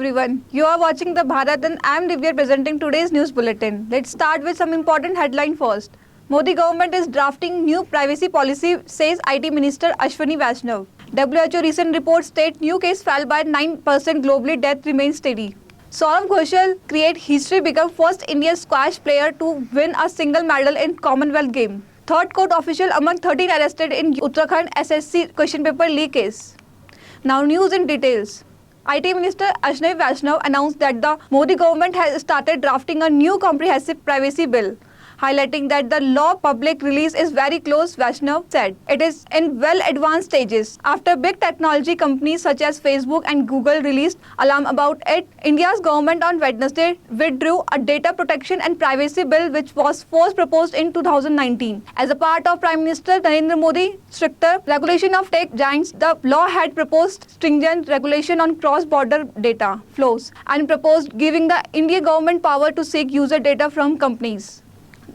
everyone. You are watching the Bharat and I am Divya presenting today's news bulletin. Let's start with some important headline first. Modi government is drafting new privacy policy, says IT Minister Ashwini Vaishnav. WHO recent report state new case fell by 9% globally, death remains steady. Saurav Ghoshal create history, become first Indian squash player to win a single medal in Commonwealth game. Third court official among 13 arrested in Uttarakhand SSC question paper leak case. Now news in details. IT Minister Ashwini Vaishnav announced that the Modi government has started drafting a new comprehensive privacy bill. Highlighting that the law public release is very close, Vaishnav said. It is in well advanced stages. After big technology companies such as Facebook and Google released alarm about it, India's government on Wednesday withdrew a data protection and privacy bill which was first proposed in 2019. As a part of Prime Minister Narendra Modi's stricter regulation of tech giants, the law had proposed stringent regulation on cross-border data flows and proposed giving the Indian government power to seek user data from companies.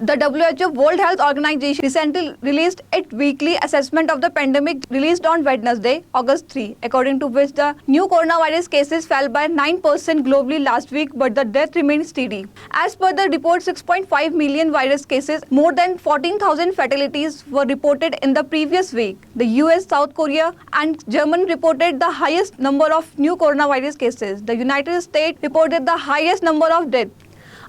The WHO World Health Organization recently released its weekly assessment of the pandemic released on Wednesday, August 3, according to which the new coronavirus cases fell by 9% globally last week, but the death remained steady. As per the report, 6.5 million virus cases, more than 14,000 fatalities were reported in the previous week. The US, South Korea and Germany reported the highest number of new coronavirus cases. The United States reported the highest number of deaths.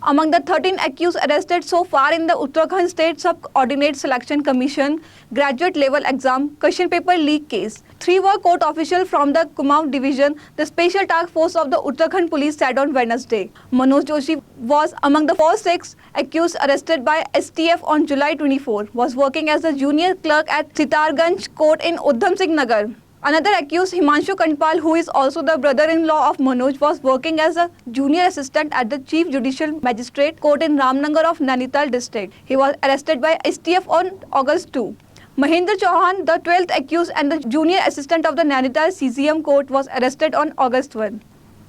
Among the 13 accused arrested so far in the Uttarakhand State Subordinate Selection Commission graduate level exam question paper leak case, 3 were court officials from the Kumaon division, the special task force of the Uttarakhand police said on Wednesday. Manoj Joshi was among the first 6 accused arrested by STF on July 24, was working as a junior clerk at Sitarganj court in Udham Singh Nagar. Another accused, Himanshu Kanpal, who is also the brother-in-law of Manoj, was working as a junior assistant at the Chief Judicial Magistrate Court in Ramnagar of Nainital district. He was arrested by STF on August 2. Mahendra Chauhan, the 12th accused and the junior assistant of the Nainital CCM court, was arrested on August 1.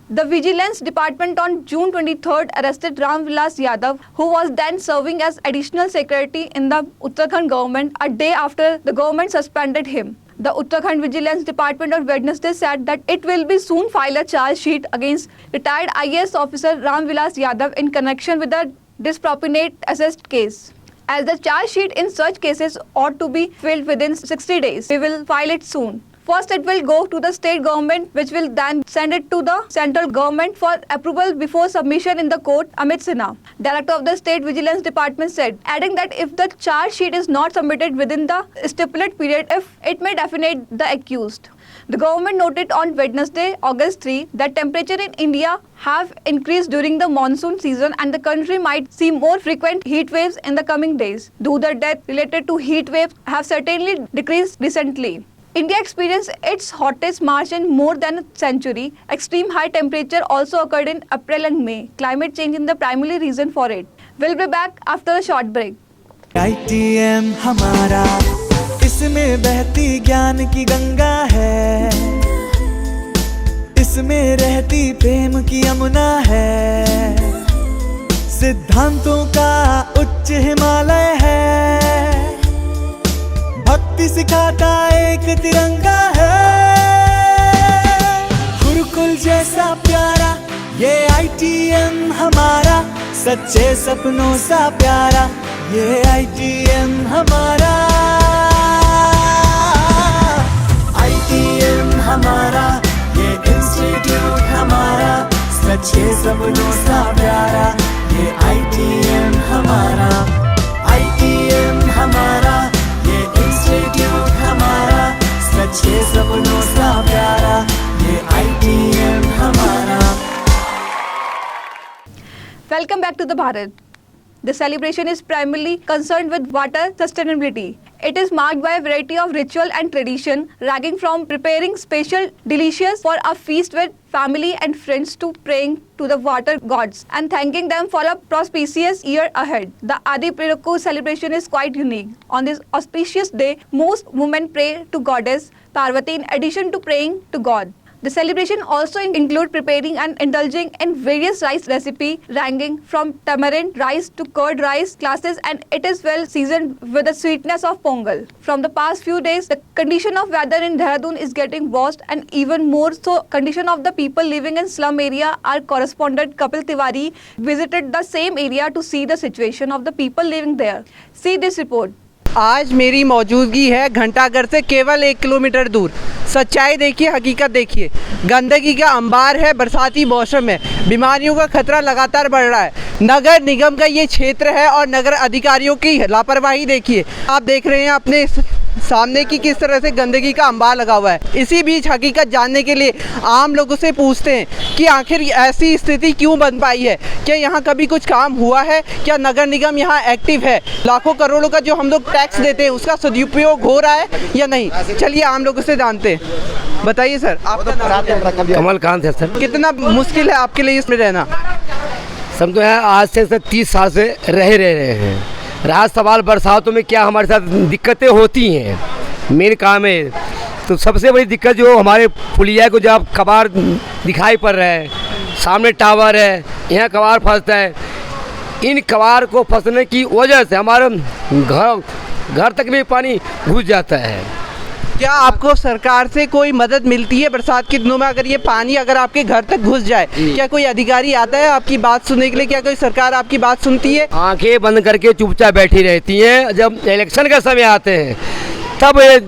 The Vigilance Department on June 23rd arrested Ram Vilas Yadav, who was then serving as additional secretary in the Uttarakhand government a day after the government suspended him. The Uttarakhand Vigilance Department on Wednesday said that it will be soon file a charge sheet against retired IAS officer Ram Vilas Yadav in connection with the disproportionate assessed case. As the charge sheet in such cases ought to be filed within 60 days, we will file it soon. First, it will go to the state government, which will then send it to the central government for approval before submission in the court, Amit Sinha, director of the State Vigilance Department, said, adding that if the charge sheet is not submitted within the stipulated period, it may defamate the accused. The government noted on Wednesday, August 3, that temperature in India have increased during the monsoon season and the country might see more frequent heat waves in the coming days. Though the deaths related to heat waves have certainly decreased recently. India experienced its hottest March in more than a century. Extreme high temperature also occurred in April and May. Climate change is the primary reason for it. We'll be back after a short break. ITM हमारा, इसमें बहती ज्ञान की गंगा है, इसमें रहती प्रेम की यमुना है, सिद्धांतों का उच्च हिमालय है, भक्ति सिखाता एक तिरंगा है, गुरुकुल जैसा प्यारा ये ITM हमारा, सच्चे सपनों सा प्यारा ये ITM हमारा, ITM हमारा, ये इंस्टीट्यूट हमारा, सच्चे सपनों सा प्यारा ये ITM हमारा, ITM हमारा, इंस्टीट्यूट हमारा, सच्चे सपनों सा प्यारा ये ITM हमारा. Welcome back to the Bharat. The celebration is primarily concerned with water sustainability. It is marked by a variety of ritual and tradition, ranging from preparing special delicious for a feast with family and friends to praying to the water gods and thanking them for a prosperous year ahead. The Adi Pirukku celebration is quite unique. On this auspicious day, most women pray to goddess Parvati in addition to praying to God. The celebration also include preparing and indulging in various rice recipe ranging from tamarind rice to curd rice classes, and it is well seasoned with the sweetness of pongal. From the past few days, the condition of weather in Dehradun is getting worse, and even more so condition of the people living in slum area. Our correspondent Kapil Tiwari visited the same area to see the situation of the people living there. See this report. आज मेरी मौजूदगी है घंटाघर से केवल 1 kilometre दूर। सच्चाई देखिए, हकीकत देखिए। गंदगी का अंबार है, बरसाती मौसम है, बीमारियों का खतरा लगातार बढ़ रहा है। नगर निगम का ये क्षेत्र है और नगर अधिकारियों की लापरवाही देखिए। आप देख रहे हैं अपने सामने की किस तरह से गंदगी का अंबार लगा हुआ है। इसी बीच हकीकत जानने के लिए आम लोगों से पूछते हैं कि आखिर ऐसी स्थिति क्यों बन पाई है, क्या यहाँ कभी कुछ काम हुआ है, क्या नगर निगम यहाँ एक्टिव है, लाखों करोड़ों का जो हम लोग टैक्स देते हैं उसका सदुपयोग हो रहा है या नहीं। चलिए आम लोगों से जानते हैं। बताइए सर, आपका नाम? कमल कांत है सर। कितना मुश्किल है आपके लिए इसमें रहना? हम तो यहाँ आज से 30 साल से रह रहे हैं। रहा सवाल बरसातों में क्या हमारे साथ दिक्कतें होती हैं, मेन काम है। तो सबसे बड़ी दिक्कत जो हमारे पुलिया को जब कबाड़ दिखाई पड़ रहा है, सामने टावर है, यहाँ कबाड़ फंसता है। इन कबाड़ को फंसने की वजह से हमारे घर तक भी पानी घुस जाता है। क्या आपको सरकार से कोई मदद मिलती है बरसात के दिनों में? अगर ये पानी अगर आपके घर तक घुस जाए, क्या कोई अधिकारी आता है आपकी बात सुनने के लिए? क्या कोई सरकार आपकी बात सुनती है? आंखें बंद करके चुपचाप बैठी रहती हैं। जब इलेक्शन का समय आते हैं तब ये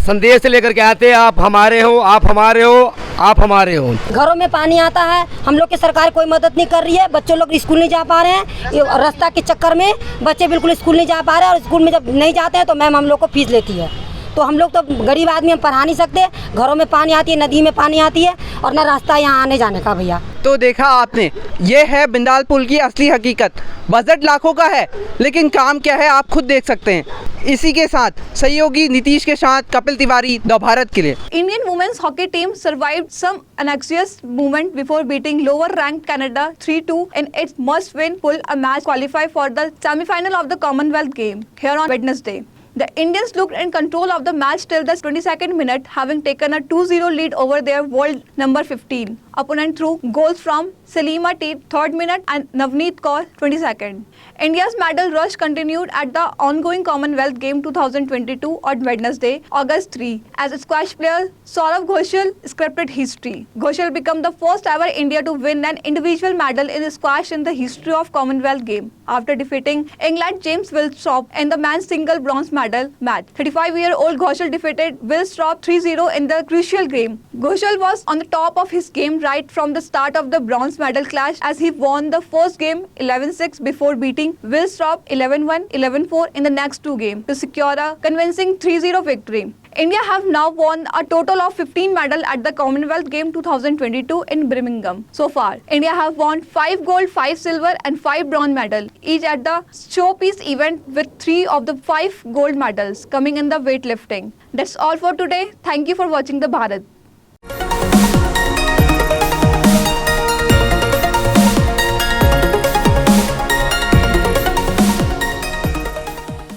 संदेश लेकर के आते हैं, आप हमारे हो, आप हमारे हो, आप हमारे हो। घरों में पानी आता है, हम लोग की सरकार कोई मदद नहीं कर रही है। बच्चों लोग स्कूल नहीं जा पा रहे हैं, ये रास्ता के चक्कर में बच्चे बिल्कुल स्कूल नहीं जा पा रहे हैं। और स्कूल में जब नहीं जाते हैं तो मैम हम लोग को फीस लेती है। तो हम लोग तो गरीब आदमी, हम पढ़ा नहीं सकते। घरों में पानी आती है, नदी में पानी आती है, और ना रास्ता यहाँ आने जाने का भैया। तो देखा आपने, ये है बिंदाल पुल की असली हकीकत। बजट लाखों का है लेकिन काम क्या है आप खुद देख सकते हैं। इसी के साथ सहयोगी नीतीश के साथ कपिल तिवारी, द भारत के लिए। Indian women's hockey team survived some anxious moment before beating lower-ranked Canada 3-2 in its must-win pull a match qualify for the semi-final of the Commonwealth game here on Wednesday. The Indians looked in control of the match till the 22nd minute, having taken a 2-0 lead over their world number 15 opponent through goals from Salima Teed 3rd minute and Navneet Kaur 22nd. India's medal rush continued at the ongoing Commonwealth Game 2022 on Wednesday, August 3, as squash player Saurav Ghoshal scripted history. Ghoshal became the first ever India to win an individual medal in squash in the history of Commonwealth Game after defeating England James Willstrop in the men's single bronze medal match. 35-year-old Ghoshal defeated Willstrop 3-0 in the crucial game. Ghoshal was on the top of his game right from the start of the bronze medal clash, as he won the first game 11-6 before beating Willstrop 11-1, 11-4 in the next two games to secure a convincing 3-0 victory. India have now won a total of 15 medals at the Commonwealth Game 2022 in Birmingham. So far, India have won 5 gold, 5 silver and 5 bronze medals, each at the showpiece event, with 3 of the 5 gold medals coming in the weightlifting. That's all for today. Thank you for watching the Bharat.